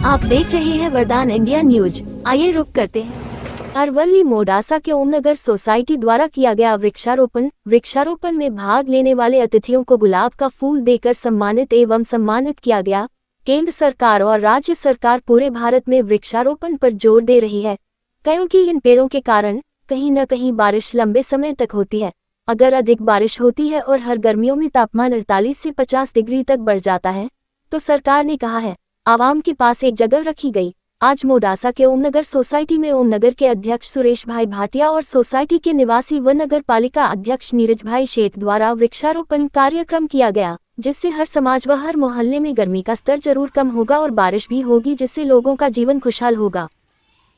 आप देख रहे हैं वरदान इंडिया न्यूज। आइए रुक करते हैं। अरवली मोडासा के ओमनगर सोसाइटी द्वारा किया गया वृक्षारोपण में भाग लेने वाले अतिथियों को गुलाब का फूल देकर सम्मानित किया गया। केंद्र सरकार और राज्य सरकार पूरे भारत में वृक्षारोपण पर जोर दे रही है, क्योंकि इन पेड़ों के कारण कहीं न कहीं बारिश लंबे समय तक होती है। अगर अधिक बारिश होती है और हर गर्मियों में तापमान 48 से 50 डिग्री तक बढ़ जाता है, तो सरकार ने कहा है आवाम के पास एक जगह रखी गई। आज मोडासा के ओमनगर सोसाइटी में ओमनगर के अध्यक्ष सुरेश भाई भाटिया और सोसाइटी के निवासी व नगर पालिका अध्यक्ष नीरज भाई शेठ द्वारा वृक्षारोपण कार्यक्रम किया गया, जिससे हर समाज व हर मोहल्ले में गर्मी का स्तर जरूर कम होगा और बारिश भी होगी, जिससे लोगों का जीवन खुशहाल होगा।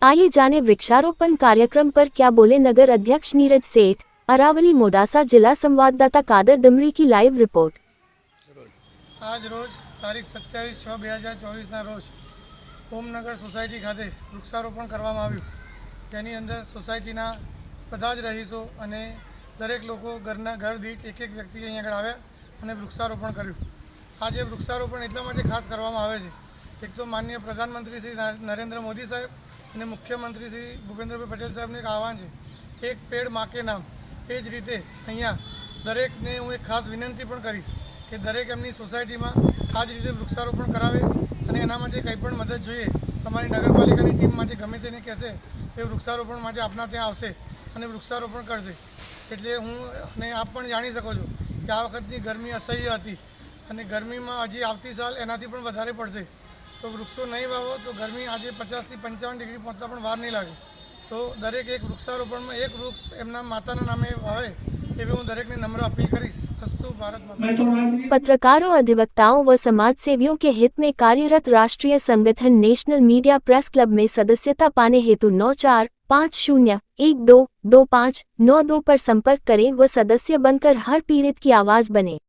आइए जाने वृक्षारोपण कार्यक्रम पर क्या बोले नगर अध्यक्ष नीरज सेठ। अरावली मोडासा जिला संवाददाता कादर दमरी की लाइव रिपोर्ट। आज रोज तारीख 27/6/2024 रोज ओमनगर सोसायटी खाते वृक्षारोपण કરવામાં આવ્યું, જેની અંદર સોસાયટીના બધા જ રહીશો અને દરેક લોકો ઘર દીઠ એક વ્યક્તિ અહીં આગળ આવ્યા અને વૃક્ષારોપણ કર્યું। આજે વૃક્ષારોપણ એટલા માટે ખાસ કરવામાં આવે છે, એક તો માનનીય પ્રધાનમંત્રી શ્રી નરેન્દ્ર મોદી સાહેબ અને મુખ્યમંત્રી શ્રી ભૂપેન્દ્રભાઈ પટેલ સાહેબનું એક આહવાન છે, એક પેડ માં કે નામ। એ જ રીતે અહીંયા દરેકને હું એક ખાસ વિનંતી પણ કરીશ કે દરેક એમની સોસાયટીમાં આ જ રીતે વૃક્ષારોપણ કરાવે અને એના માટે કંઈ પણ મદદ જોઈએ તમારી નગરપાલિકાની ટીમમાંથી ગમે તેને કહેશે તે વૃક્ષારોપણ માટે આપના ત્યાં આવશે અને વૃક્ષારોપણ કરશે। એટલે હું અને આપ પણ જાણી શકો છો કે આ વખતની ગરમી અસહ્ય હતી અને ગરમીમાં હજી આવતી સાલ એનાથી પણ વધારે પડશે, તો વૃક્ષો નહીં વાવો તો ગરમી આજે 50 થી 55 ડિગ્રી પહોંચતા પણ વાર નહીં લાગે। તો દરેક એક વૃક્ષારોપણમાં એક વૃક્ષ એમના માતાના નામે વાવે એવી હું દરેકને नम्र अपील करीश। अस्तु भारत माता। पत्रकारों, अधिवक्ताओं व समाज सेवियों के हित में कार्यरत राष्ट्रीय संगठन नेशनल मीडिया प्रेस क्लब में सदस्यता पाने हेतु 9450122592 पर संपर्क करें व सदस्य बनकर हर पीड़ित की आवाज बने।